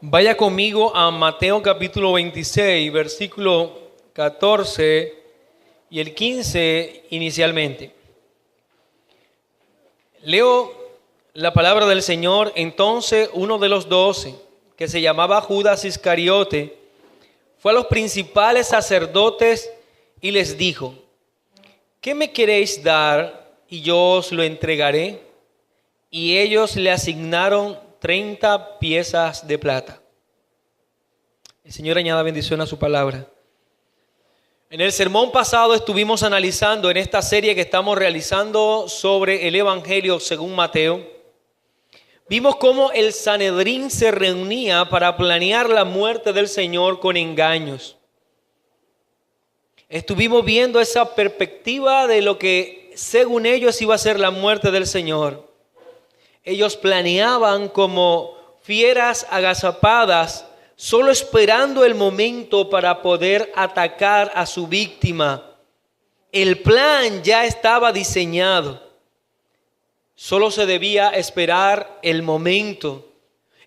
Vaya conmigo a Mateo capítulo 26, versículo 14 y el 15 inicialmente. Leo la palabra del Señor. Entonces uno de los 12, que se llamaba Judas Iscariote, fue a los principales sacerdotes y les dijo: ¿qué me queréis dar y yo os lo entregaré? Y ellos le asignaron 30 piezas de plata. El Señor añada bendición a su palabra. En el sermón pasado estuvimos analizando en esta serie que estamos realizando sobre el Evangelio según Mateo. Vimos cómo el Sanedrín se reunía para planear la muerte del Señor con engaños. Estuvimos viendo esa perspectiva de lo que según ellos iba a ser la muerte del Señor. Ellos planeaban como fieras agazapadas, solo esperando el momento para poder atacar a su víctima. El plan ya estaba diseñado. Solo se debía esperar el momento.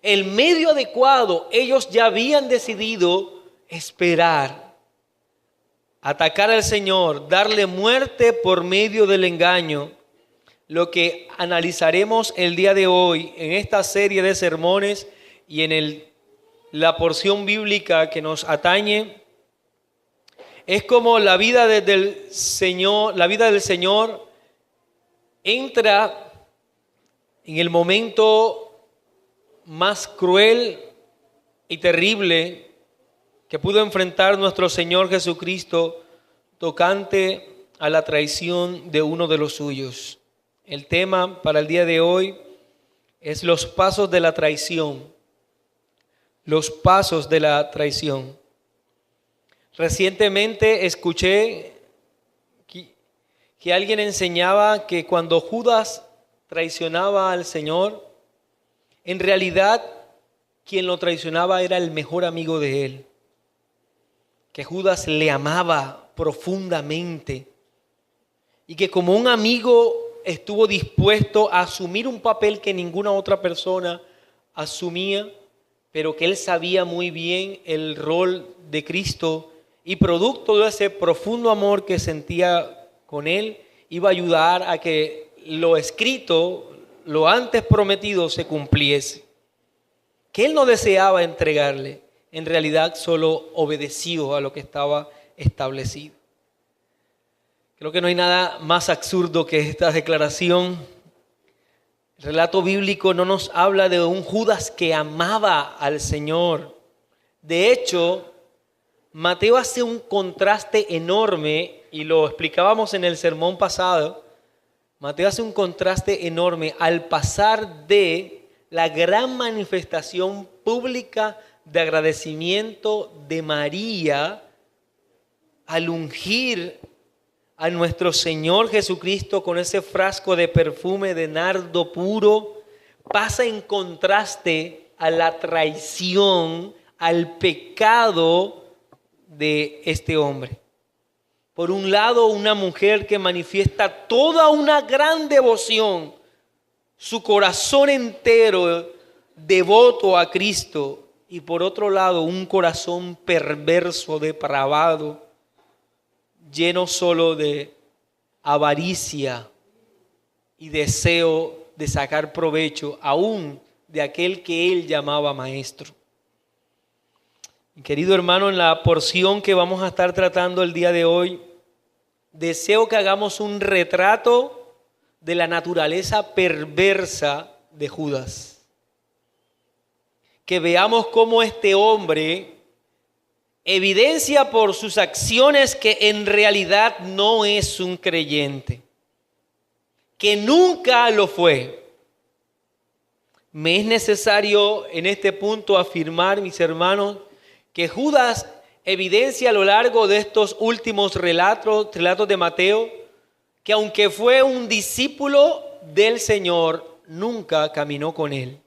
El medio adecuado, ellos ya habían decidido esperar. Atacar al Señor, darle muerte por medio del engaño. Lo que analizaremos el día de hoy en esta serie de sermones y en la porción bíblica que nos atañe es como la vida del Señor entra en el momento más cruel y terrible que pudo enfrentar nuestro Señor Jesucristo tocante a la traición de uno de los suyos. El tema para el día de hoy es los pasos de la traición. Los pasos de la traición. Recientemente escuché que alguien enseñaba que cuando Judas traicionaba al Señor, en realidad quien lo traicionaba era el mejor amigo de él. Que Judas le amaba profundamente y que como un amigo estuvo dispuesto a asumir un papel que ninguna otra persona asumía, pero que él sabía muy bien el rol de Cristo y producto de ese profundo amor que sentía con él, iba a ayudar a que lo escrito, lo antes prometido se cumpliese. Que él no deseaba entregarle, en realidad solo obedeció a lo que estaba establecido. Creo que no hay nada más absurdo que esta declaración. El relato bíblico no nos habla de un Judas que amaba al Señor. De hecho, Mateo hace un contraste enorme, y lo explicábamos en el sermón pasado. Mateo hace un contraste enorme al pasar de la gran manifestación pública de agradecimiento de María al ungir a nuestro Señor Jesucristo con ese frasco de perfume de nardo puro, pasa en contraste a la traición, al pecado de este hombre. Por un lado, una mujer que manifiesta toda una gran devoción, su corazón entero devoto a Cristo, y por otro lado, un corazón perverso, depravado, lleno solo de avaricia y deseo de sacar provecho aún de aquel que él llamaba maestro. Mi querido hermano, en la porción que vamos a estar tratando el día de hoy, deseo que hagamos un retrato de la naturaleza perversa de Judas. Que veamos cómo este hombre evidencia por sus acciones que en realidad no es un creyente, que nunca lo fue. Me es necesario en este punto afirmar, mis hermanos, que Judas evidencia a lo largo de estos últimos relatos de Mateo, que aunque fue un discípulo del Señor, nunca caminó con él.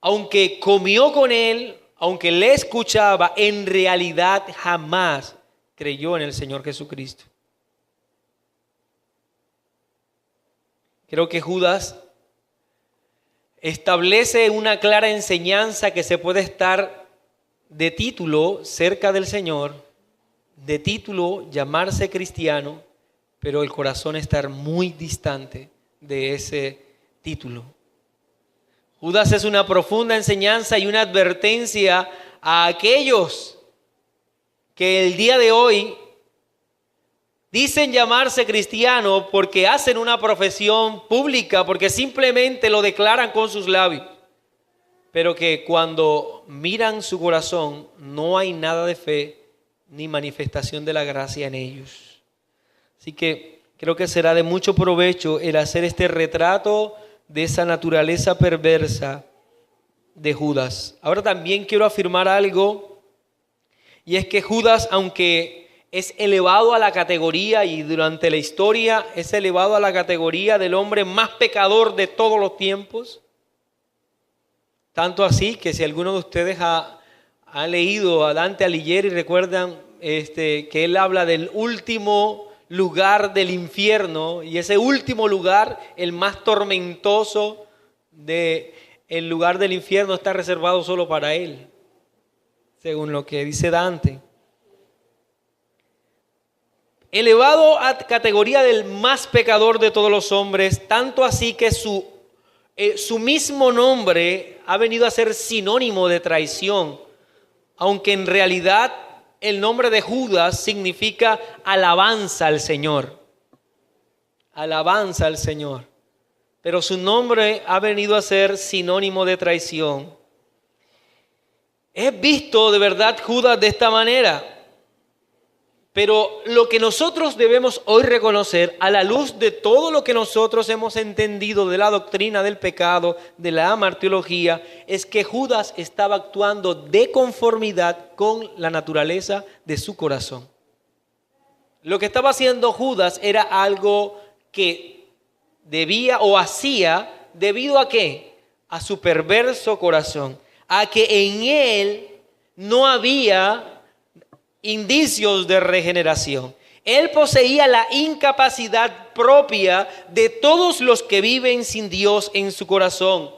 Aunque comió con él, aunque le escuchaba, en realidad jamás creyó en el Señor Jesucristo. Creo que Judas establece una clara enseñanza que se puede estar de título cerca del Señor, de título llamarse cristiano, pero el corazón estar muy distante de ese título. Judas es una profunda enseñanza y una advertencia a aquellos que el día de hoy dicen llamarse cristianos porque hacen una profesión pública, porque simplemente lo declaran con sus labios, pero que cuando miran su corazón no hay nada de fe ni manifestación de la gracia en ellos. Así que creo que será de mucho provecho el hacer este retrato de esa naturaleza perversa de Judas. Ahora también quiero afirmar algo, y es que Judas, aunque es elevado a la categoría y durante la historia es elevado a la categoría del hombre más pecador de todos los tiempos, tanto así que si alguno de ustedes ha leído a Dante Alighieri, recuerdan que él habla del último lugar del infierno, y ese último lugar, el más tormentoso del lugar del infierno, está reservado solo para él, según lo que dice Dante. Elevado a categoría del más pecador de todos los hombres, tanto así que su mismo nombre ha venido a ser sinónimo de traición, aunque en realidad el nombre de Judas significa alabanza al Señor. Alabanza al Señor. Pero su nombre ha venido a ser sinónimo de traición. Es visto de verdad Judas de esta manera. Pero lo que nosotros debemos hoy reconocer, a la luz de todo lo que nosotros hemos entendido de la doctrina del pecado, de la amartiología, es que Judas estaba actuando de conformidad con la naturaleza de su corazón. Lo que estaba haciendo Judas era algo que debía o hacía debido a ¿qué? A su perverso corazón, a que en él no había indicios de regeneración. Él poseía la incapacidad propia de todos los que viven sin Dios en su corazón.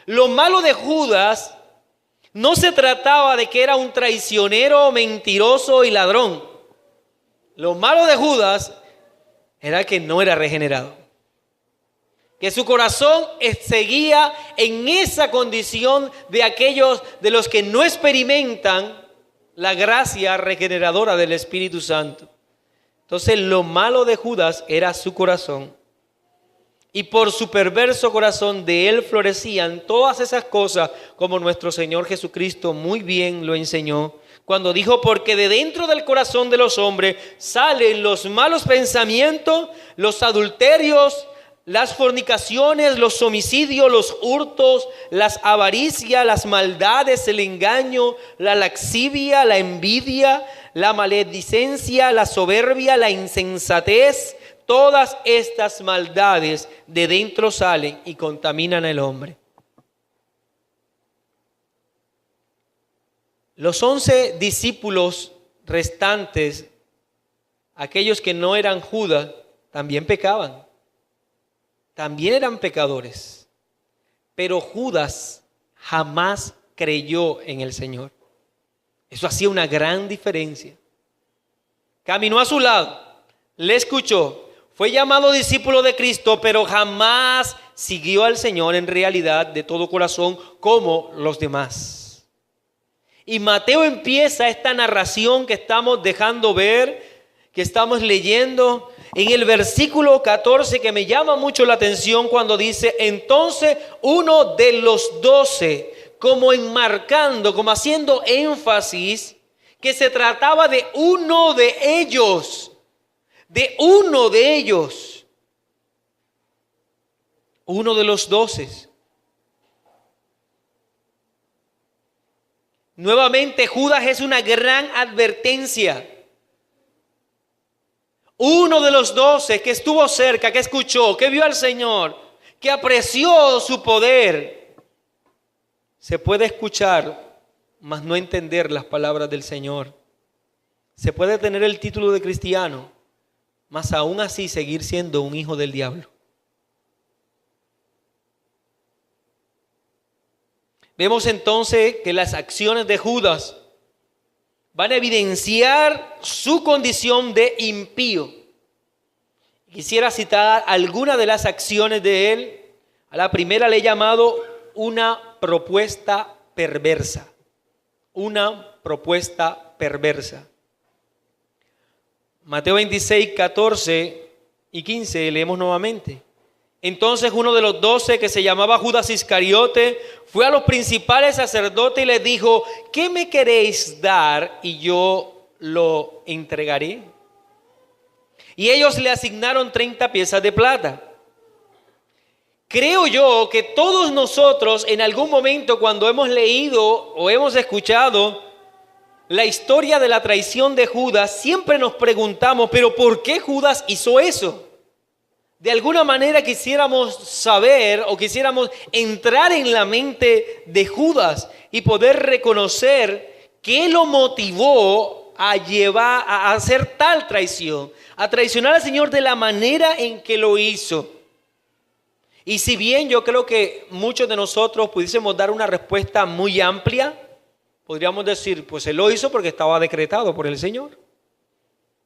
Lo malo de Judas no se trataba de que era un traicionero, mentiroso y ladrón. Lo malo de Judas era que no era regenerado, que su corazón seguía en esa condición de aquellos de los que no experimentan la gracia regeneradora del Espíritu Santo. Entonces lo malo de Judas era su corazón. Y por su perverso corazón de él florecían todas esas cosas, como nuestro Señor Jesucristo muy bien lo enseñó cuando dijo: porque de dentro del corazón de los hombres salen los malos pensamientos, los adulterios, las fornicaciones, los homicidios, los hurtos, las avaricias, las maldades, el engaño, la lascivia, la envidia, la maledicencia, la soberbia, la insensatez. Todas estas maldades de dentro salen y contaminan al hombre. Los 11 discípulos restantes, aquellos que no eran Judas, también pecaban. También eran pecadores, pero Judas jamás creyó en el Señor. Eso hacía una gran diferencia. Caminó a su lado, le escuchó, fue llamado discípulo de Cristo, pero jamás siguió al Señor en realidad de todo corazón como los demás. Y Mateo empieza esta narración que estamos dejando ver, que estamos leyendo, en el versículo 14, que me llama mucho la atención cuando dice: entonces uno de los 12, como enmarcando, como haciendo énfasis, que se trataba de uno de ellos, uno de los 12. Nuevamente Judas es una gran advertencia. Uno de los 12 que estuvo cerca, que escuchó, que vio al Señor, que apreció su poder. Se puede escuchar, mas no entender las palabras del Señor. Se puede tener el título de cristiano, mas aún así seguir siendo un hijo del diablo. Vemos entonces que las acciones de Judas van a evidenciar su condición de impío. Quisiera citar algunas de las acciones de él. A la primera le he llamado una propuesta perversa. Una propuesta perversa. Mateo 26, 14 y 15, leemos nuevamente. Entonces uno de los 12, que se llamaba Judas Iscariote, fue a los principales sacerdotes y les dijo: ¿qué me queréis dar y yo lo entregaré? Y ellos le asignaron 30 piezas de plata. Creo yo que todos nosotros en algún momento, cuando hemos leído o hemos escuchado la historia de la traición de Judas, siempre nos preguntamos, ¿pero por qué Judas hizo eso? De alguna manera quisiéramos saber o quisiéramos entrar en la mente de Judas y poder reconocer qué lo motivó a hacer tal traición, a traicionar al Señor de la manera en que lo hizo. Y si bien yo creo que muchos de nosotros pudiésemos dar una respuesta muy amplia, podríamos decir, pues él lo hizo porque estaba decretado por el Señor.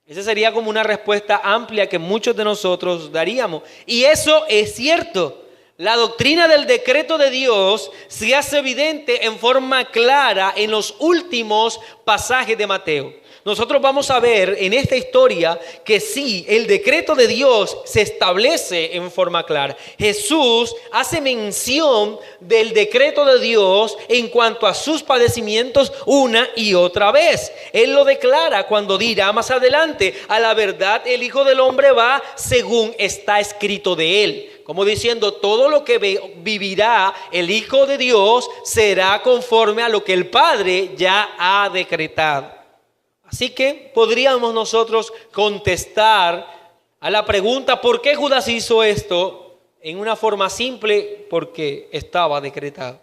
Esa sería como una respuesta amplia que muchos de nosotros daríamos. Y eso es cierto. La doctrina del decreto de Dios se hace evidente en forma clara en los últimos pasajes de Mateo. Nosotros vamos a ver en esta historia que sí, el decreto de Dios se establece en forma clara. Jesús hace mención del decreto de Dios en cuanto a sus padecimientos una y otra vez. Él lo declara cuando dirá más adelante: a la verdad el Hijo del Hombre va según está escrito de él. Como diciendo, todo lo que vivirá el Hijo de Dios será conforme a lo que el Padre ya ha decretado. Así que podríamos nosotros contestar a la pregunta ¿por qué Judas hizo esto? En una forma simple: porque estaba decretado.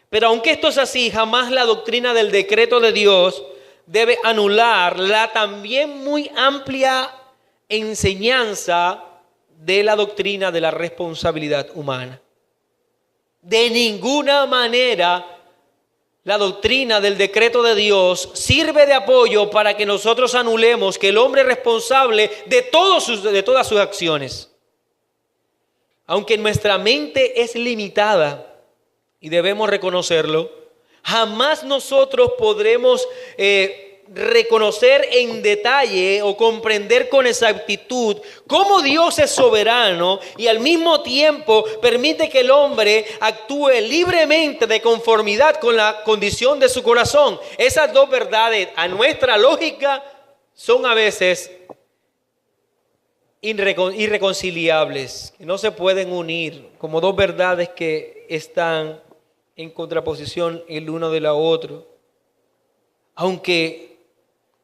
Pero aunque esto es así, jamás la doctrina del decreto de Dios debe anular la también muy amplia enseñanza de la doctrina de la responsabilidad humana. De ninguna manera la doctrina del decreto de Dios sirve de apoyo para que nosotros anulemos que el hombre es responsable de todas sus acciones. Aunque nuestra mente es limitada y debemos reconocerlo, jamás nosotros podremos reconocer en detalle o comprender con exactitud cómo Dios es soberano y al mismo tiempo permite que el hombre actúe libremente de conformidad con la condición de su corazón. Esas dos verdades, a nuestra lógica, son a veces irreconciliables, que no se pueden unir, como dos verdades que están en contraposición el uno de la otra. Aunque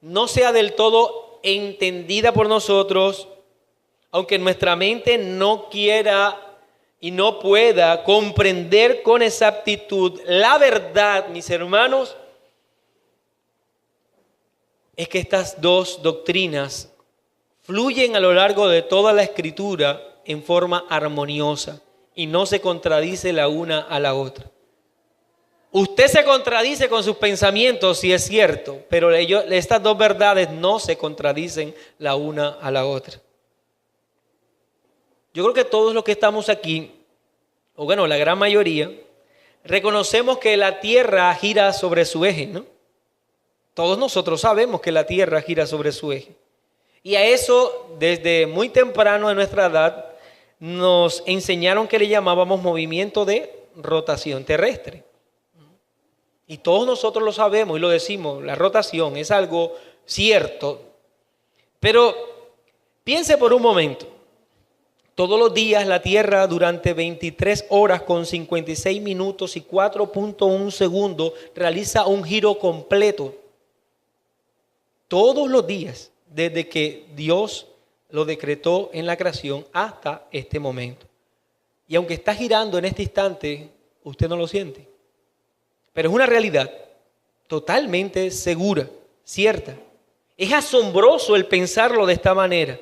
no sea del todo entendida por nosotros, aunque nuestra mente no quiera y no pueda comprender con exactitud la verdad, mis hermanos, es que estas dos doctrinas fluyen a lo largo de toda la Escritura en forma armoniosa y no se contradice la una a la otra. Usted se contradice con sus pensamientos, si es cierto, pero estas dos verdades no se contradicen la una a la otra. Yo creo que todos los que estamos aquí, o bueno, la gran mayoría, reconocemos que la tierra gira sobre su eje, ¿no? Todos nosotros sabemos que la tierra gira sobre su eje. Y a eso, desde muy temprano en nuestra edad, nos enseñaron que le llamábamos movimiento de rotación terrestre. Y todos nosotros lo sabemos y lo decimos, la rotación es algo cierto. Pero piense por un momento, todos los días la Tierra durante 23 horas con 56 minutos y 4.1 segundos realiza un giro completo. Todos los días, desde que Dios lo decretó en la creación hasta este momento. Y aunque está girando en este instante, usted no lo siente. Pero es una realidad totalmente segura, cierta. Es asombroso el pensarlo de esta manera.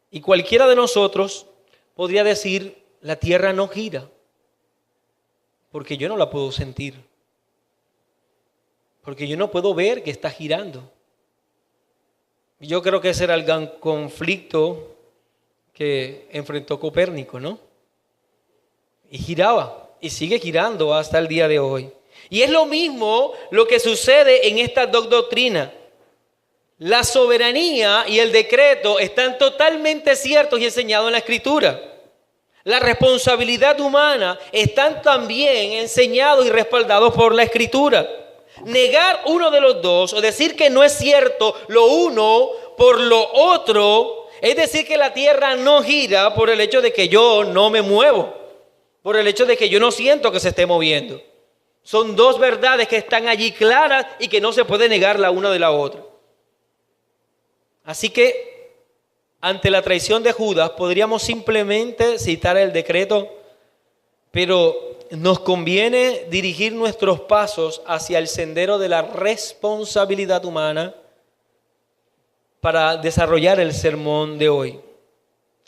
Y cualquiera de nosotros podría decir, la tierra no gira. porque yo no la puedo sentir, porque yo no puedo ver que está girando. Yo creo que ese era el gran conflicto que enfrentó Copérnico, ¿no? Y giraba, y sigue girando hasta el día de hoy. Y es lo mismo lo que sucede en estas dos doctrinas. La soberanía y el decreto están totalmente ciertos y enseñados en la Escritura. La responsabilidad humana están también enseñados y respaldados por la Escritura. Negar uno de los dos o decir que no es cierto lo uno por lo otro, es decir que la tierra no gira por el hecho de que yo no me muevo, por el hecho de que yo no siento que se esté moviendo. Son dos verdades que están allí claras y que no se puede negar la una de la otra. Así que ante la traición de Judas podríamos simplemente citar el decreto, pero nos conviene dirigir nuestros pasos hacia el sendero de la responsabilidad humana para desarrollar el sermón de hoy.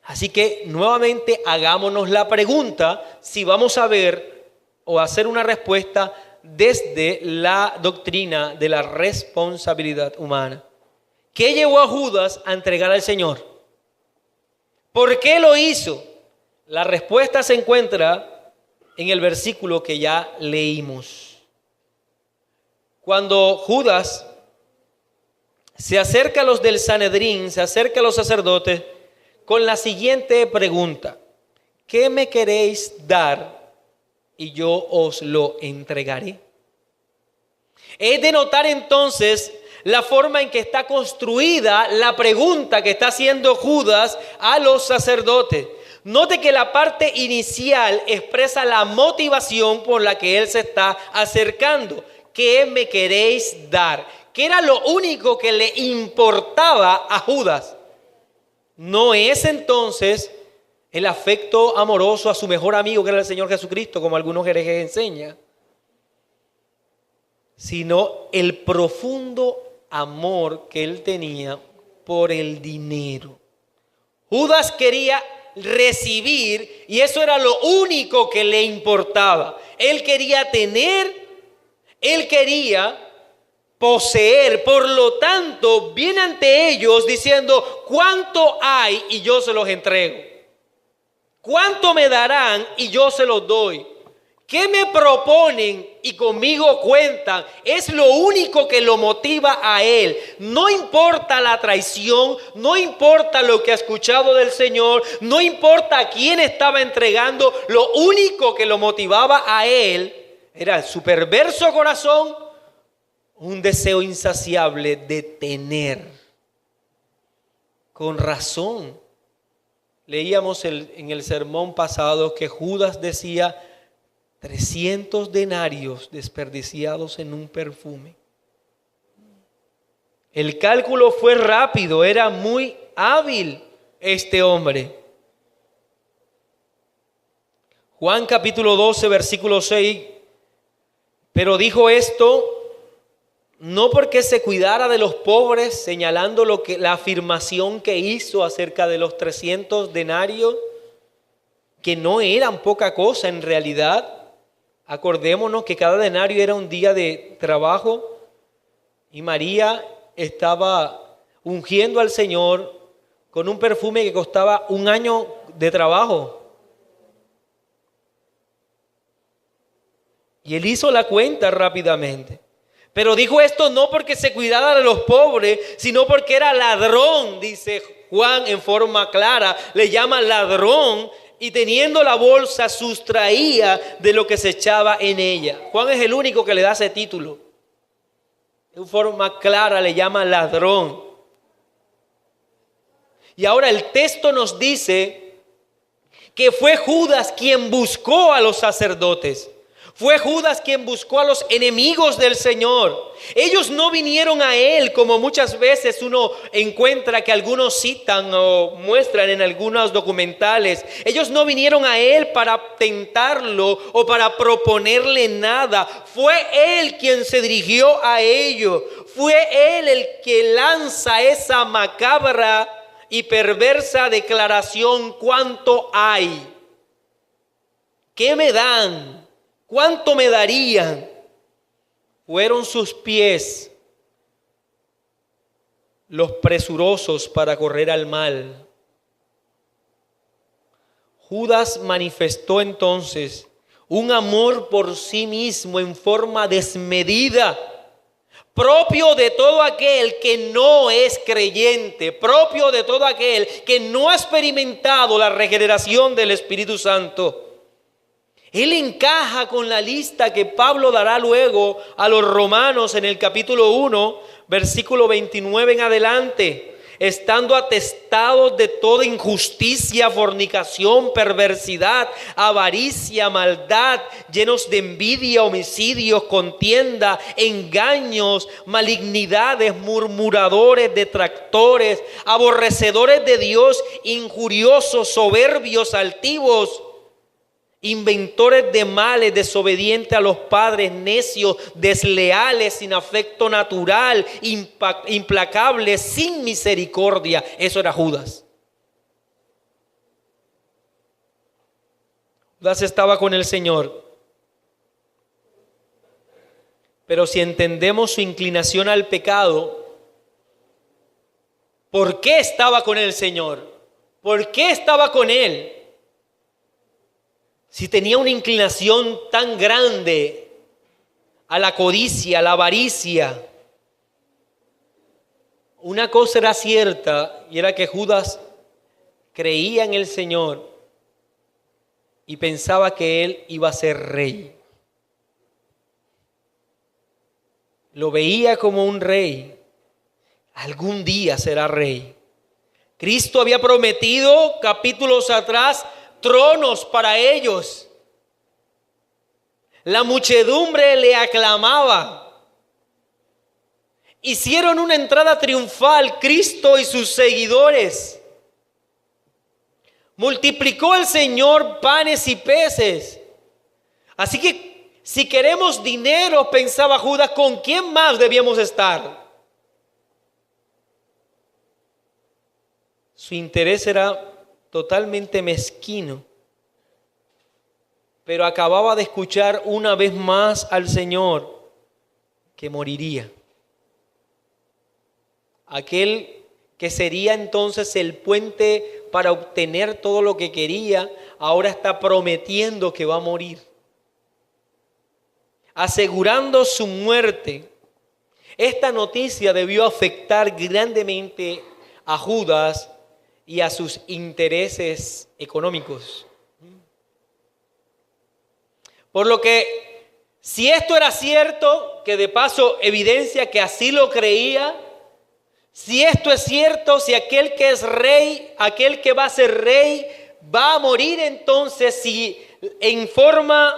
Así que nuevamente hagámonos la pregunta si vamos a ver o hacer una respuesta desde la doctrina de la responsabilidad humana. ¿Qué llevó a Judas a entregar al Señor? ¿Por qué lo hizo? La respuesta se encuentra en el versículo que ya leímos. Cuando Judas se acerca a los del Sanedrín, se acerca a los sacerdotes con la siguiente pregunta: ¿qué me queréis dar y yo os lo entregaré? Es de notar entonces la forma en que está construida la pregunta que está haciendo Judas a los sacerdotes. Note que la parte inicial expresa la motivación por la que él se está acercando. ¿Qué me queréis dar? ¿Qué era lo único que le importaba a Judas? No es entonces el afecto amoroso a su mejor amigo, que era el Señor Jesucristo, como algunos herejes enseñan, sino el profundo amor que él tenía por el dinero. Judas quería recibir y eso era lo único que le importaba. Él quería tener, él quería poseer. Por lo tanto, viene ante ellos diciendo: ¿cuánto hay? Y yo se los entrego. ¿Cuánto me darán? Y yo se los doy. ¿Qué me proponen y conmigo cuentan? Es lo único que lo motiva a él. No importa la traición, no importa lo que ha escuchado del Señor, no importa a quién estaba entregando, lo único que lo motivaba a él era su perverso corazón, un deseo insaciable de tener. Con razón, leíamos en el sermón pasado que Judas decía: 300 denarios desperdiciados en un perfume. El cálculo fue rápido, era muy hábil este hombre. Juan capítulo 12, versículo 6. Pero dijo esto no porque se cuidara de los pobres, señalando la afirmación que hizo acerca de los 300 denarios, que no eran poca cosa en realidad. Acordémonos que cada denario era un día de trabajo y María estaba ungiendo al Señor con un perfume que costaba un año de trabajo. Y él hizo la cuenta rápidamente. Pero dijo esto no porque se cuidara de los pobres, sino porque era ladrón, dice Juan en forma clara, le llama ladrón. Y teniendo la bolsa sustraía de lo que se echaba en ella. Juan es el único que le da ese título. En forma clara le llama ladrón. Y ahora el texto nos dice que fue Judas quien buscó a los sacerdotes. Fue Judas quien buscó a los enemigos del Señor. Ellos no vinieron a él como muchas veces uno encuentra que algunos citan o muestran en algunos documentales. Ellos no vinieron a él para tentarlo o para proponerle nada. Fue él quien se dirigió a ellos. Fue él el que lanza esa macabra y perversa declaración: ¿cuánto hay? ¿Qué me dan? ¿Cuánto me darían? Fueron sus pies los presurosos para correr al mal. Judas manifestó entonces un amor por sí mismo en forma desmedida, propio de todo aquel que no es creyente, propio de todo aquel que no ha experimentado la regeneración del Espíritu Santo. Él encaja con la lista que Pablo dará luego a los romanos en el capítulo 1, versículo 29 en adelante. Estando atestados de toda injusticia, fornicación, perversidad, avaricia, maldad, llenos de envidia, homicidios, contienda, engaños, malignidades, murmuradores, detractores, aborrecedores de Dios, injuriosos, soberbios, altivos, inventores de males, desobedientes a los padres, necios, desleales, sin afecto natural, implacables, sin misericordia. Eso era Judas. Judas estaba con el Señor. Pero si entendemos su inclinación al pecado, ¿por qué estaba con el Señor? ¿Por qué estaba con Él? Si tenía una inclinación tan grande a la codicia, a la avaricia. Una cosa era cierta, y era que Judas creía en el Señor y pensaba que Él iba a ser rey. Lo veía como un rey. Algún día será rey. Cristo había prometido capítulos atrás tronos para ellos. La muchedumbre le aclamaba. Hicieron una entrada triunfal Cristo y sus seguidores. Multiplicó el Señor panes y peces. Así que si queremos dinero, pensaba Judas, ¿con quién más debíamos estar? Su interés era totalmente mezquino, pero acababa de escuchar una vez más al Señor que moriría. Aquel que sería entonces el puente para obtener todo lo que quería, ahora está prometiendo que va a morir, asegurando su muerte. Esta noticia debió afectar grandemente a Judas y a sus intereses económicos. Por lo que, si esto era cierto, que de paso evidencia que así lo creía, si esto es cierto, si aquel que es rey, aquel que va a ser rey, va a morir, entonces si en forma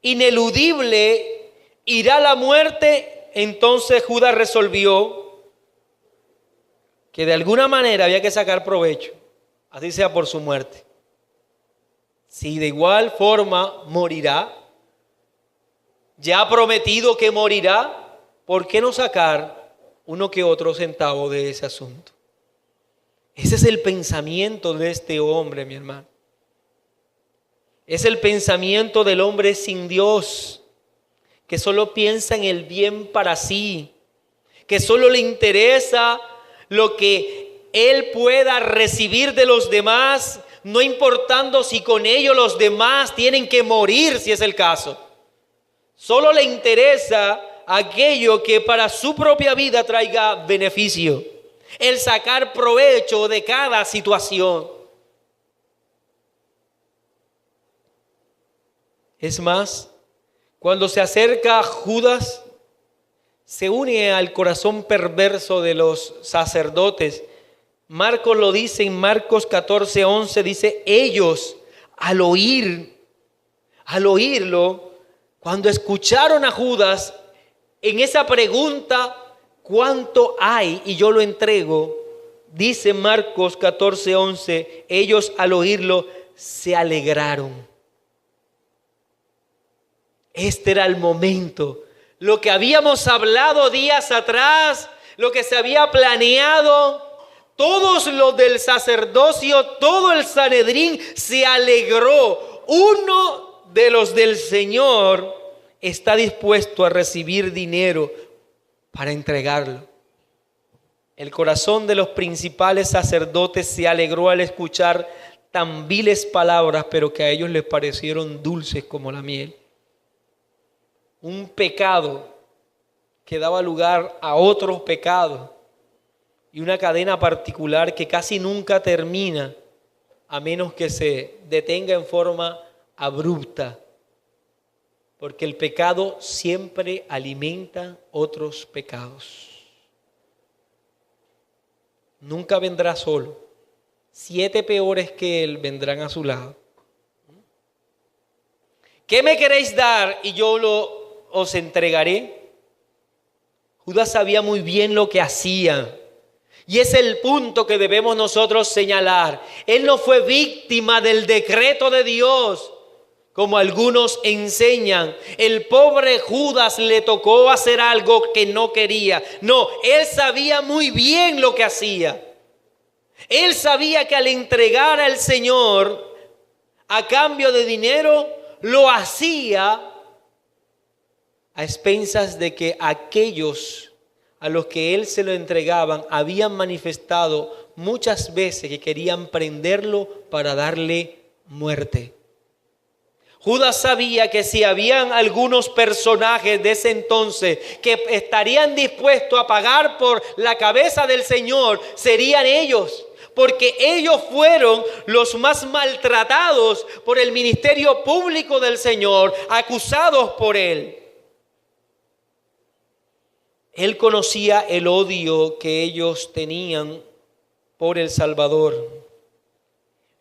ineludible irá la muerte, entonces Judas resolvió que de alguna manera había que sacar provecho, así sea por su muerte. Si de igual forma morirá, ya ha prometido que morirá, ¿por qué no sacar uno que otro centavo de ese asunto? Ese es el pensamiento de este hombre, mi hermano. Es el pensamiento del hombre sin Dios, que solo piensa en el bien para sí, que solo le interesa lo que él pueda recibir de los demás, no importando si con ello los demás tienen que morir, si es el caso. Solo le interesa aquello que para su propia vida traiga beneficio, el sacar provecho de cada situación. Es más, cuando se acerca Judas, se une al corazón perverso de los sacerdotes. Marcos lo dice en Marcos 14:11, dice, ellos al oírlo, cuando escucharon a Judas en esa pregunta, ¿cuánto hay? Y yo lo entrego, dice Marcos 14:11, ellos al oírlo se alegraron. Este era el momento. Lo que habíamos hablado días atrás, lo que se había planeado, todos los del sacerdocio, todo el Sanedrín se alegró. Uno de los del Señor está dispuesto a recibir dinero para entregarlo. El corazón de los principales sacerdotes se alegró al escuchar tan viles palabras, pero que a ellos les parecieron dulces como la miel. Un pecado que daba lugar a otros pecados y una cadena particular que casi nunca termina a menos que se detenga en forma abrupta, porque el pecado siempre alimenta otros pecados. Nunca vendrá solo. 7 peores que él vendrán a su lado. ¿Qué me queréis dar y yo os entregaré? Judas sabía muy bien lo que hacía. Y es el punto que debemos nosotros señalar. Él no fue víctima del decreto de Dios, como algunos enseñan. El pobre Judas le tocó hacer algo que no quería. No, él sabía muy bien lo que hacía. Él sabía que al entregar al Señor a cambio de dinero, lo hacía a expensas de que aquellos a los que él se lo entregaban habían manifestado muchas veces que querían prenderlo para darle muerte. Judas sabía que si habían algunos personajes de ese entonces que estarían dispuestos a pagar por la cabeza del Señor, serían ellos, porque ellos fueron los más maltratados por el ministerio público del Señor, acusados por él. Él conocía el odio que ellos tenían por el Salvador.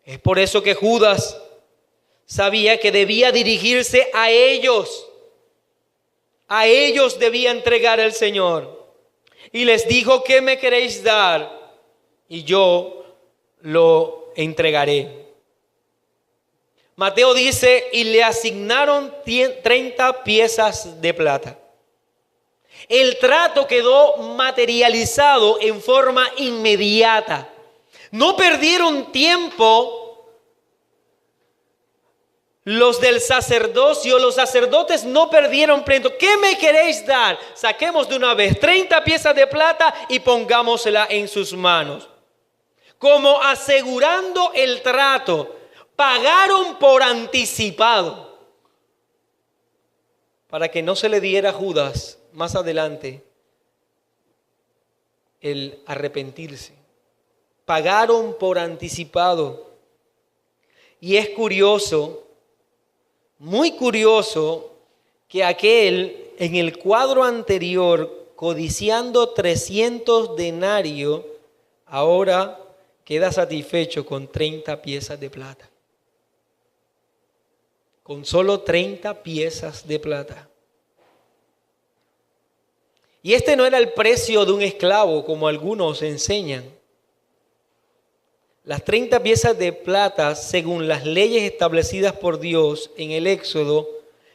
Es por eso que Judas sabía que debía dirigirse a ellos. A ellos debía entregar el Señor. Y les dijo, ¿qué me queréis dar? Y yo lo entregaré. Mateo dice, y le asignaron 30 piezas de plata. El trato quedó materializado en forma inmediata. No perdieron tiempo los del sacerdocio. Los sacerdotes no perdieron tiempo. ¿Qué me queréis dar? Saquemos de una vez 30 piezas de plata y pongámosela en sus manos. Como asegurando el trato. Pagaron por anticipado. Para que no se le diera a Judas más adelante el arrepentirse. Pagaron por anticipado. Y es curioso, muy curioso, que aquel en el cuadro anterior, codiciando 300 denarios, ahora queda satisfecho con 30 piezas de plata. Con solo 30 piezas de plata. Y este no era el precio de un esclavo, como algunos enseñan. Las 30 piezas de plata, según las leyes establecidas por Dios en el Éxodo,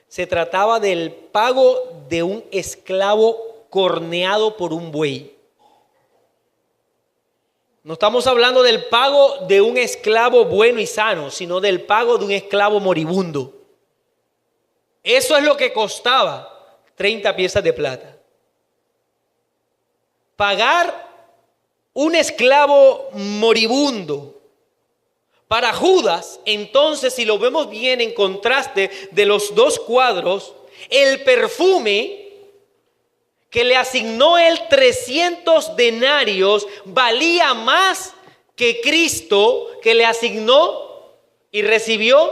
se trataba del pago de un esclavo corneado por un buey. No estamos hablando del pago de un esclavo bueno y sano, sino del pago de un esclavo moribundo. Eso es lo que costaba 30 piezas de plata. Pagar un esclavo moribundo. Para Judas, entonces, si lo vemos bien en contraste de los dos cuadros, el perfume que le asignó él 300 denarios valía más que Cristo, que le asignó y recibió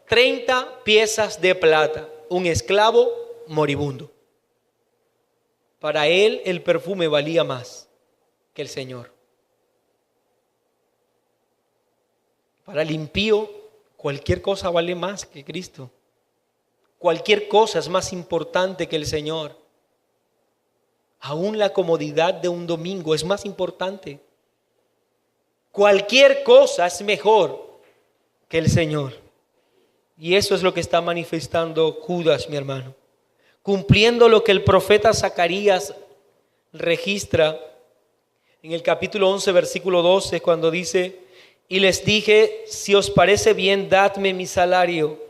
30 piezas de plata, un esclavo moribundo. Para él el perfume valía más que el Señor. Para el impío cualquier cosa vale más que Cristo. Cualquier cosa es más importante que el Señor. Aún la comodidad de un domingo es más importante. Cualquier cosa es mejor que el Señor. Y eso es lo que está manifestando Judas, mi hermano. Cumpliendo lo que el profeta Zacarías registra en el capítulo 11, versículo 12, cuando dice, y les dije, si os parece bien, dadme mi salario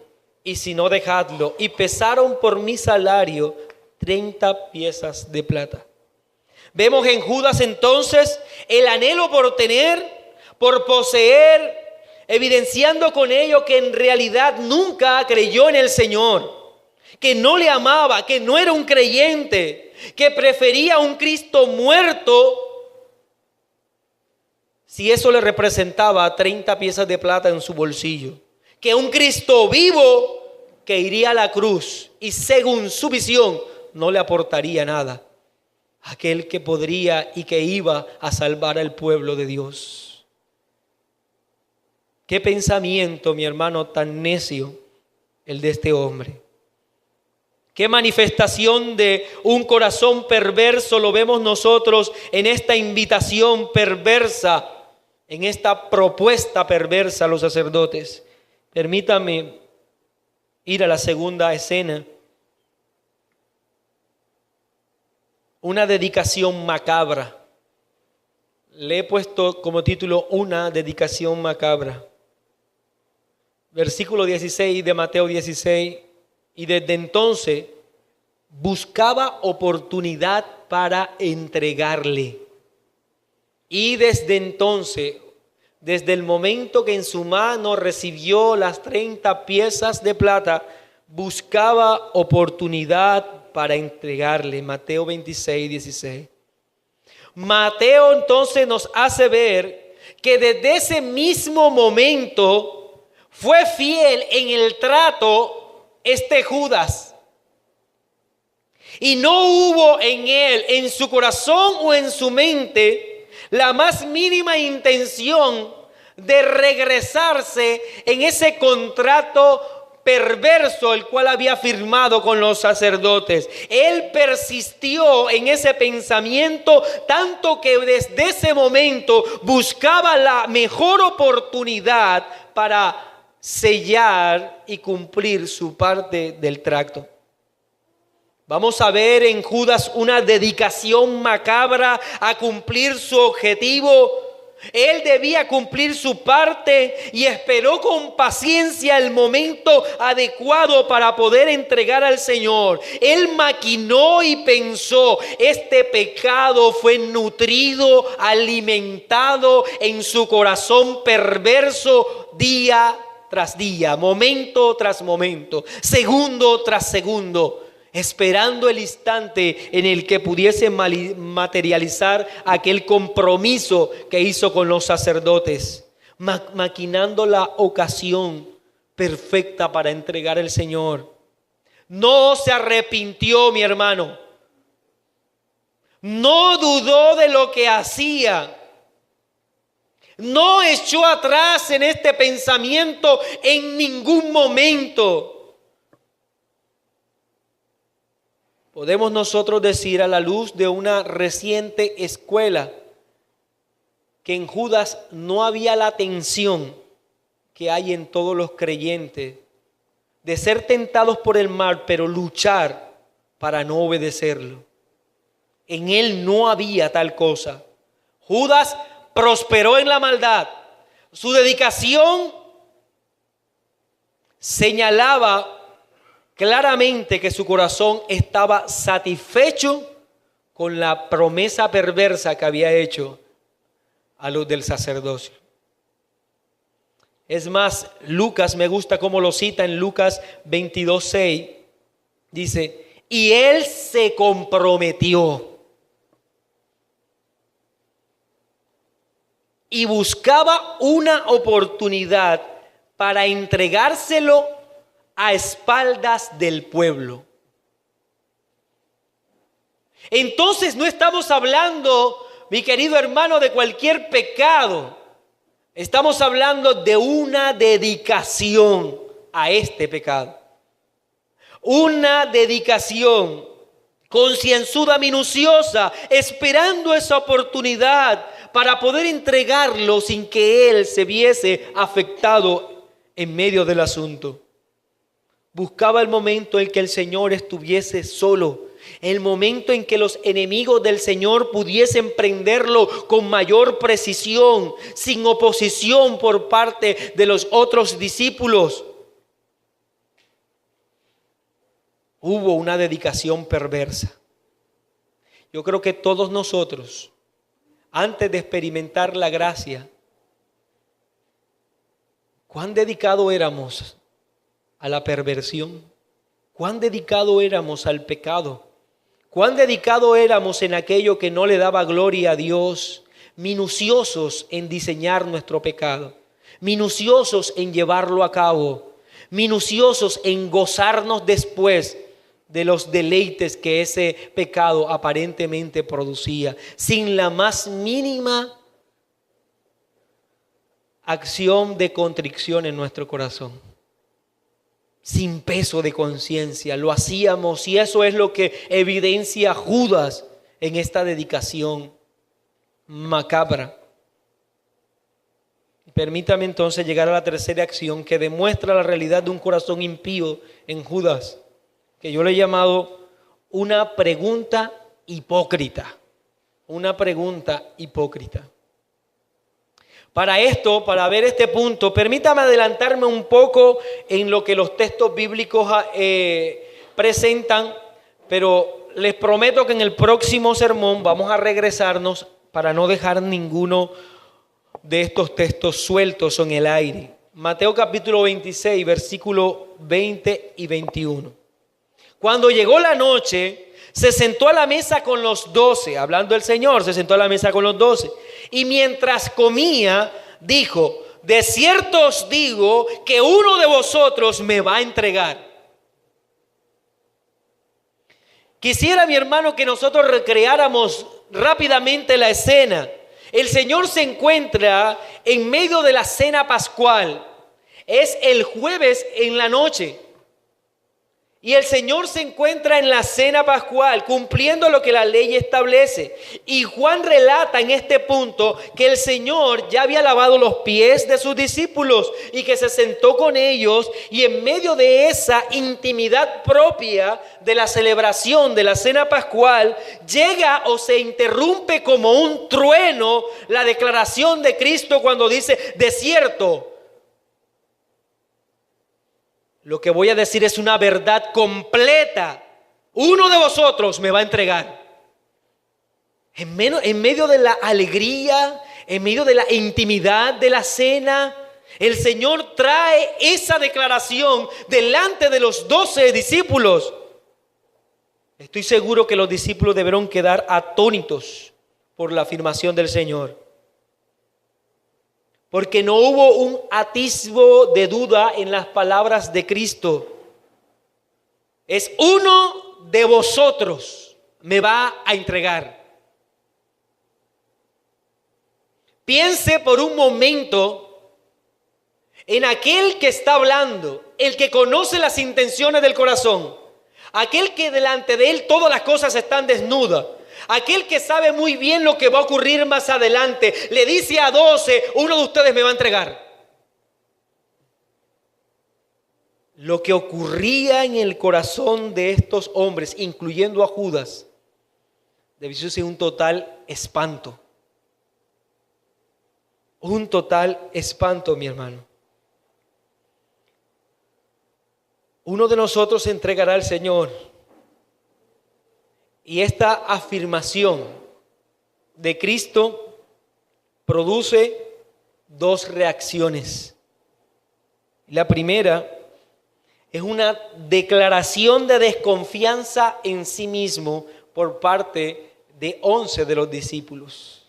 y si no, dejadlo. Y pesaron por mi salario 30 piezas de plata. Vemos en Judas entonces el anhelo por tener, por poseer, evidenciando con ello que en realidad nunca creyó en el Señor, que no le amaba, que no era un creyente, que prefería un Cristo muerto, si eso le representaba 30 piezas de plata en su bolsillo, que un Cristo vivo que iría a la cruz y según su visión no le aportaría nada. Aquel que podría y que iba a salvar al pueblo de Dios. Qué pensamiento, mi hermano, tan necio el de este hombre. Qué manifestación de un corazón perverso lo vemos nosotros en esta invitación perversa, en esta propuesta perversa a los sacerdotes. Permítame ir a la segunda escena. Una dedicación macabra. Le he puesto como título una dedicación macabra. Versículo 16 de Mateo 16. Y desde entonces buscaba oportunidad para entregarle. Y desde entonces, desde el momento que en su mano recibió las 30 piezas de plata, buscaba oportunidad para entregarle. Mateo 26, 16. Mateo entonces nos hace ver que desde ese mismo momento fue fiel en el trato este Judas. Y no hubo en él, en su corazón o en su mente, la más mínima intención de regresarse en ese contrato perverso el cual había firmado con los sacerdotes. Él persistió en ese pensamiento tanto que desde ese momento buscaba la mejor oportunidad para sellar y cumplir su parte del trato. Vamos a ver en Judas una dedicación macabra a cumplir su objetivo. Él debía cumplir su parte y esperó con paciencia el momento adecuado para poder entregar al Señor. Él maquinó y pensó, este pecado fue nutrido, alimentado en su corazón perverso día tras día, momento tras momento, segundo tras segundo, esperando el instante en el que pudiese materializar aquel compromiso que hizo con los sacerdotes, maquinando la ocasión perfecta para entregar al Señor. No se arrepintió, mi hermano. No dudó de lo que hacía. No echó atrás en este pensamiento en ningún momento. Podemos nosotros decir a la luz de una reciente escuela que en Judas no había la tensión que hay en todos los creyentes de ser tentados por el mal, pero luchar para no obedecerlo. En él no había tal cosa. Judas prosperó en la maldad. Su dedicación señalaba claramente que su corazón estaba satisfecho con la promesa perversa que había hecho a los del sacerdocio. Es más, Lucas, me gusta cómo lo cita en Lucas 22:6, dice, y él se comprometió y buscaba una oportunidad para entregárselo a espaldas del pueblo. Entonces no estamos hablando, mi querido hermano, de cualquier pecado. Estamos hablando de una dedicación a este pecado. Una dedicación concienzuda, minuciosa, esperando esa oportunidad para poder entregarlo sin que él se viese afectado en medio del asunto. Buscaba el momento en que el Señor estuviese solo, el momento en que los enemigos del Señor pudiesen prenderlo con mayor precisión, sin oposición por parte de los otros discípulos. Hubo una dedicación perversa. Yo creo que todos nosotros, antes de experimentar la gracia, ¿cuán dedicado éramos a la perversión? ¿Cuán dedicado éramos al pecado? ¿Cuán dedicado éramos en aquello que no le daba gloria a Dios? Minuciosos en diseñar nuestro pecado, minuciosos en llevarlo a cabo, minuciosos en gozarnos después de los deleites que ese pecado aparentemente producía, sin la más mínima acción de contrición en nuestro corazón, sin peso de conciencia. Lo hacíamos, y eso es lo que evidencia Judas en esta dedicación macabra. Permítame entonces llegar a la tercera acción que demuestra la realidad de un corazón impío en Judas, que yo le he llamado una pregunta hipócrita. Una pregunta hipócrita. Para esto, para ver este punto, permítame adelantarme un poco en lo que los textos bíblicos presentan, pero les prometo que en el próximo sermón vamos a regresarnos para no dejar ninguno de estos textos sueltos en el aire. Mateo capítulo 26, versículo 20 y 21. Cuando llegó la noche, se sentó a la mesa con los 12, hablando el Señor, se sentó a la mesa con los 12. Y mientras comía, dijo: de cierto os digo que uno de vosotros me va a entregar. Quisiera, mi hermano, que nosotros recreáramos rápidamente la escena. El Señor se encuentra en medio de la cena pascual. Es el jueves en la noche. Y el Señor se encuentra en la cena pascual, cumpliendo lo que la ley establece. Y Juan relata en este punto que el Señor ya había lavado los pies de sus discípulos y que se sentó con ellos, y en medio de esa intimidad propia de la celebración de la cena pascual, llega o se interrumpe como un trueno la declaración de Cristo cuando dice: de cierto, lo que voy a decir es una verdad completa. Uno de vosotros me va a entregar. En medio de la alegría, en medio de la intimidad de la cena, el Señor trae esa declaración delante de los 12 discípulos. Estoy seguro que los discípulos debieron quedar atónitos por la afirmación del Señor, porque no hubo un atisbo de duda en las palabras de Cristo. Es: uno de vosotros me va a entregar. Piense por un momento en aquel que está hablando, el que conoce las intenciones del corazón, aquel que delante de él todas las cosas están desnudas. Aquel que sabe muy bien lo que va a ocurrir más adelante, le dice a 12: uno de ustedes me va a entregar. Lo que ocurría en el corazón de estos hombres, incluyendo a Judas, debió ser un total espanto. Un total espanto, mi hermano. Uno de nosotros se entregará al Señor. Y esta afirmación de Cristo produce dos reacciones. La primera es una declaración de desconfianza en sí mismo por parte de 11 de los discípulos.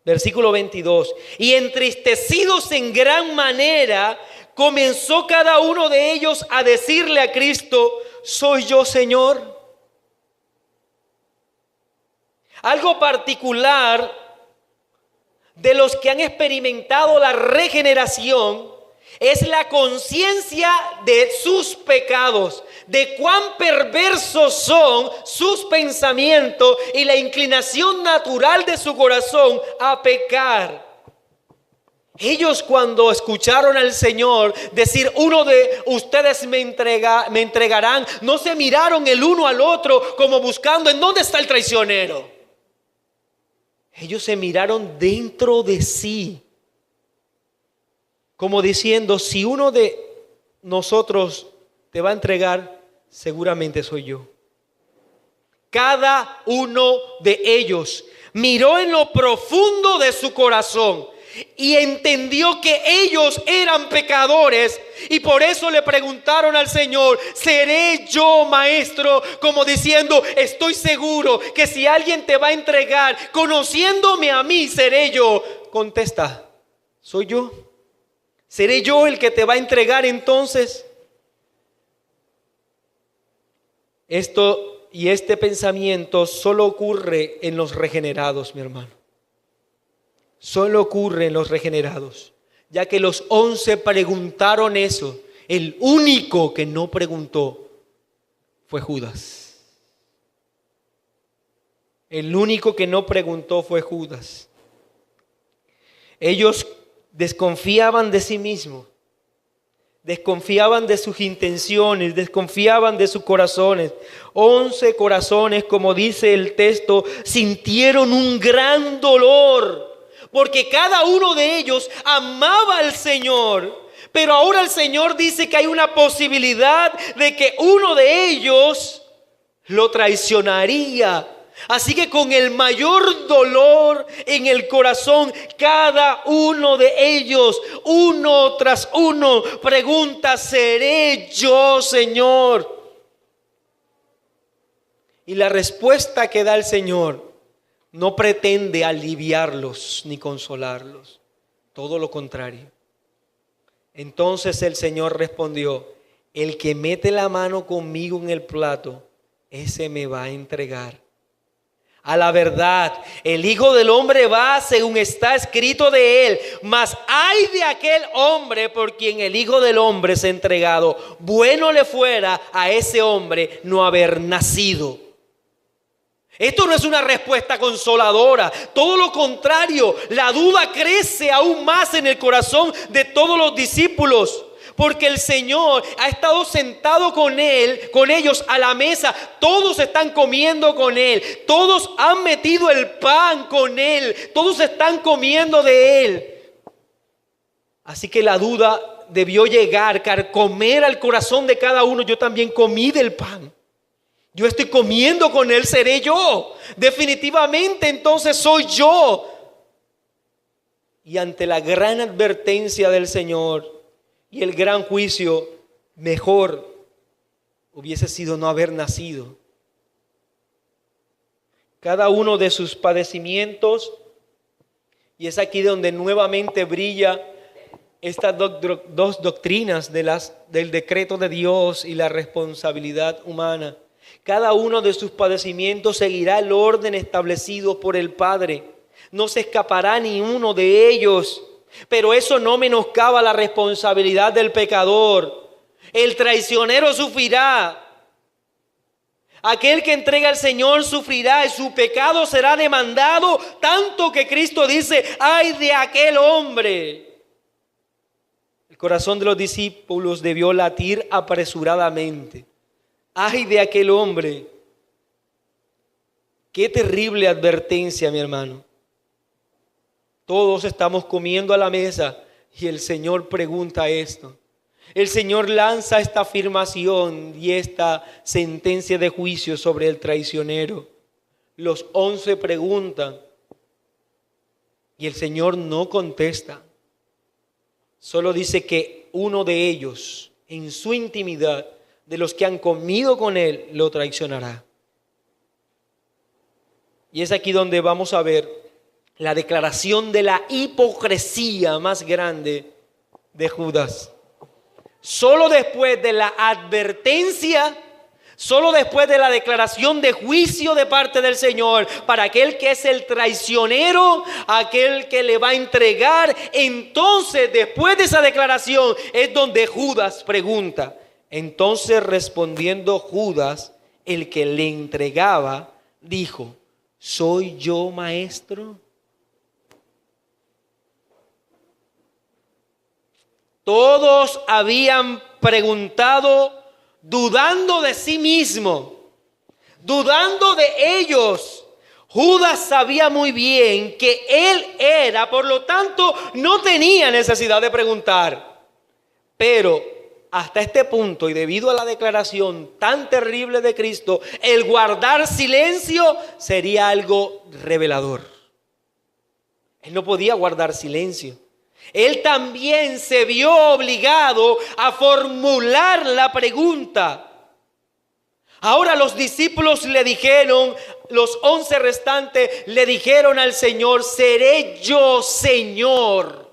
Versículo 22. Y entristecidos en gran manera, comenzó cada uno de ellos a decirle a Cristo: ¿soy yo, Señor? Algo particular de los que han experimentado la regeneración es la conciencia de sus pecados, de cuán perversos son sus pensamientos y la inclinación natural de su corazón a pecar. Ellos, cuando escucharon al Señor decir: uno de ustedes me entregarán, no se miraron el uno al otro como buscando en dónde está el traicionero. Ellos se miraron dentro de sí, como diciendo: si uno de nosotros te va a entregar, seguramente soy yo. Cada uno de ellos miró en lo profundo de su corazón y entendió que ellos eran pecadores, y por eso le preguntaron al Señor: ¿seré yo maestro? Como diciendo: estoy seguro que si alguien te va a entregar, conociéndome a mí, seré yo. Contesta: soy yo. ¿Seré yo el que te va a entregar entonces? Este pensamiento solo ocurre en los regenerados, mi hermano. Solo ocurre en los regenerados. Ya que los 11 preguntaron eso, el único que no preguntó fue Judas. El único que no preguntó fue Judas. Ellos desconfiaban de sí mismos. Desconfiaban de sus intenciones, desconfiaban de sus corazones. 11 corazones, como dice el texto, sintieron un gran dolor, porque cada uno de ellos amaba al Señor. Pero ahora el Señor dice que hay una posibilidad de que uno de ellos lo traicionaría. Así que con el mayor dolor en el corazón, cada uno de ellos, uno tras uno, pregunta: ¿seré yo, Señor? Y la respuesta que da el Señor no pretende aliviarlos ni consolarlos, todo lo contrario. Entonces el Señor respondió: el que mete la mano conmigo en el plato, ese me va a entregar. A la verdad, el Hijo del Hombre va según está escrito de él, mas ay de aquel hombre por quien el Hijo del Hombre es entregado. Bueno le fuera a ese hombre no haber nacido. Esto no es una respuesta consoladora, todo lo contrario, la duda crece aún más en el corazón de todos los discípulos. Porque el Señor ha estado sentado con ellos a la mesa. Todos están comiendo con Él. Todos han metido el pan con Él. Todos están comiendo de Él. Así que la duda debió llegar, carcomer al corazón de cada uno. Yo también comí del pan. Yo estoy comiendo con Él, seré yo. Definitivamente entonces soy yo. Y ante la gran advertencia del Señor y el gran juicio, mejor hubiese sido no haber nacido. Cada uno de sus padecimientos, y es aquí donde nuevamente brilla estas dos doctrinas del decreto de Dios y la responsabilidad humana. Cada uno de sus padecimientos seguirá el orden establecido por el Padre. No se escapará ni uno de ellos. Pero eso no menoscaba la responsabilidad del pecador. El traicionero sufrirá. Aquel que entrega al Señor sufrirá y su pecado será demandado, tanto que Cristo dice: ay de aquel hombre. El corazón de los discípulos debió latir apresuradamente. Ay de aquel hombre. Qué terrible advertencia, mi hermano. Todos estamos comiendo a la mesa y el Señor pregunta esto. El Señor lanza esta afirmación y esta sentencia de juicio sobre el traicionero. Los 11 preguntan y el Señor no contesta. Solo dice que uno de ellos, en su intimidad, de los que han comido con Él, lo traicionará. Y es aquí donde vamos a ver la declaración de la hipocresía más grande de Judas. Solo después de la advertencia, solo después de la declaración de juicio de parte del Señor para aquel que es el traicionero, aquel que le va a entregar, entonces después de esa declaración es donde Judas pregunta. Entonces respondiendo Judas, el que le entregaba, dijo: ¿soy yo, maestro? Todos habían preguntado dudando de sí mismo, dudando de ellos. Judas sabía muy bien que él era, por lo tanto, no tenía necesidad de preguntar. Pero hasta este punto y debido a la declaración tan terrible de Cristo, el guardar silencio sería algo revelador. Él no podía guardar silencio. Él también se vio obligado a formular la pregunta. Ahora los discípulos le dijeron, los 11 restantes le dijeron al Señor: ¿seré yo Señor?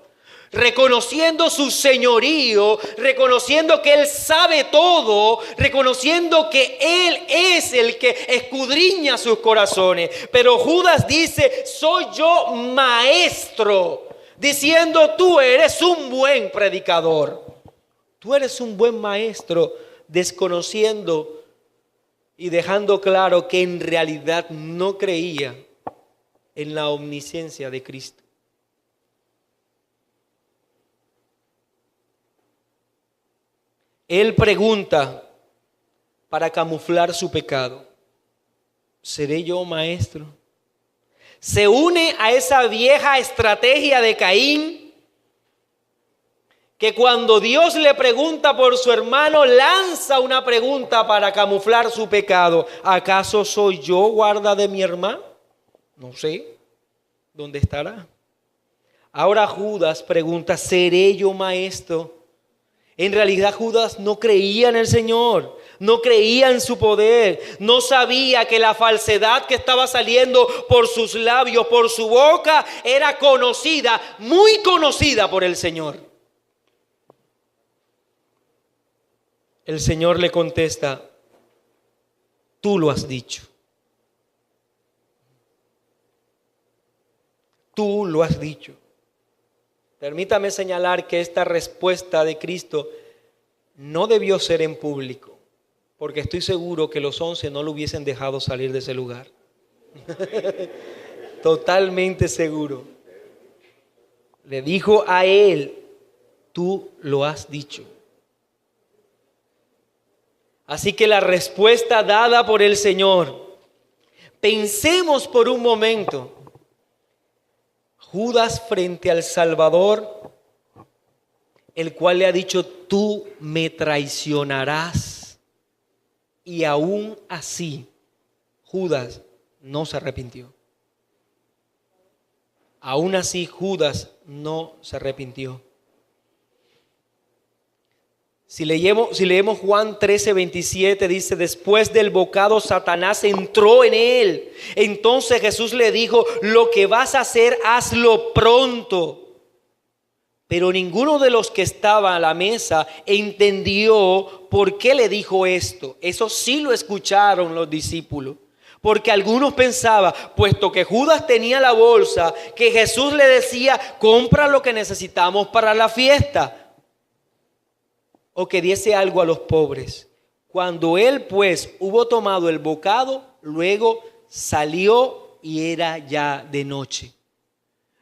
Reconociendo su señorío, reconociendo que Él sabe todo, reconociendo que Él es el que escudriña sus corazones. Pero Judas dice: soy yo maestro, diciendo: tú eres un buen predicador, tú eres un buen maestro, desconociendo y dejando claro que en realidad no creía en la omnisciencia de Cristo. Él pregunta para camuflar su pecado: ¿seré yo maestro? Se une a esa vieja estrategia de Caín, que cuando Dios le pregunta por su hermano, lanza una pregunta para camuflar su pecado: ¿acaso soy yo guarda de mi hermano? No sé, ¿dónde estará? Ahora Judas pregunta: ¿seré yo maestro? En realidad Judas no creía en el Señor, no creía en su poder, no sabía que la falsedad que estaba saliendo por sus labios, por su boca, era conocida, muy conocida por el Señor. El Señor le contesta: tú lo has dicho. Tú lo has dicho. Permítame señalar que esta respuesta de Cristo no debió ser en público, porque estoy seguro que los 11 no lo hubiesen dejado salir de ese lugar. Totalmente seguro. Le dijo a él: tú lo has dicho. Así que la respuesta dada por el Señor, pensemos por un momento. Judas frente al Salvador, el cual le ha dicho: tú me traicionarás. Y aún así, Judas no se arrepintió. Aún así, Judas no se arrepintió. Si leemos Juan 13:27, dice: después del bocado Satanás entró en él. Entonces Jesús le dijo: lo que vas a hacer, hazlo pronto. Pero ninguno de los que estaba a la mesa entendió por qué le dijo esto. Eso sí lo escucharon los discípulos. Porque algunos pensaban, puesto que Judas tenía la bolsa, que Jesús le decía: compra lo que necesitamos para la fiesta, o que diese algo a los pobres. Cuando él pues hubo tomado el bocado, luego salió y era ya de noche.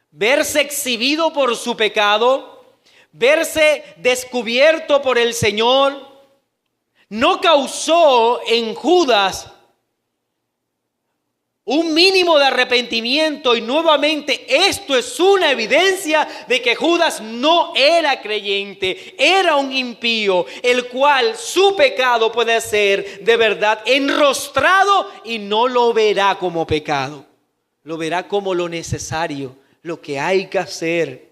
Verse exhibido por su pecado, verse descubierto por el Señor, no causó en Judas un mínimo de arrepentimiento, y nuevamente esto es una evidencia de que Judas no era creyente, era un impío, el cual su pecado puede ser de verdad enrostrado y no lo verá como pecado, lo verá como lo necesario, lo que hay que hacer.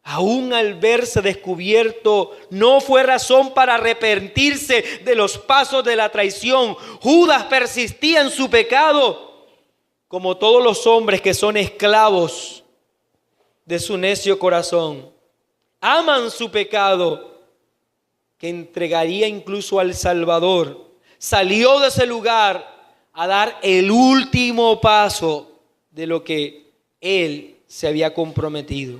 Aún al verse descubierto, no fue razón para arrepentirse de los pasos de la traición. Judas persistía en su pecado, como todos los hombres que son esclavos de su necio corazón. Aman su pecado, que entregaría incluso al Salvador. Salió de ese lugar a dar el último paso de lo que él se había comprometido.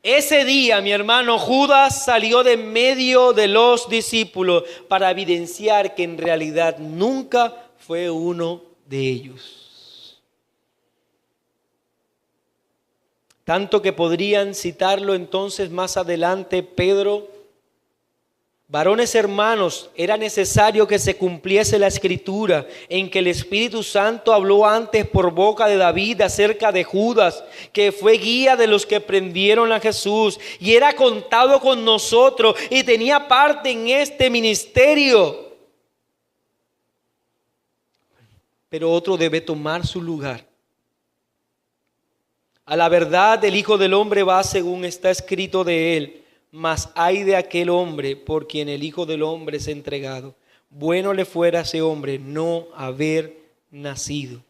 Ese día, mi hermano, Judas salió de medio de los discípulos para evidenciar que en realidad nunca fue uno de ellos. Tanto que podrían citarlo entonces más adelante Pedro, Varones hermanos, era necesario que se cumpliese la escritura en que el Espíritu Santo habló antes por boca de David acerca de Judas, que fue guía de los que prendieron a Jesús y era contado con nosotros y tenía parte en este ministerio. Pero otro debe tomar su lugar. A la verdad, el Hijo del Hombre va según está escrito de él. Mas ay de aquel hombre por quien el Hijo del Hombre es entregado. Bueno le fuera a ese hombre no haber nacido.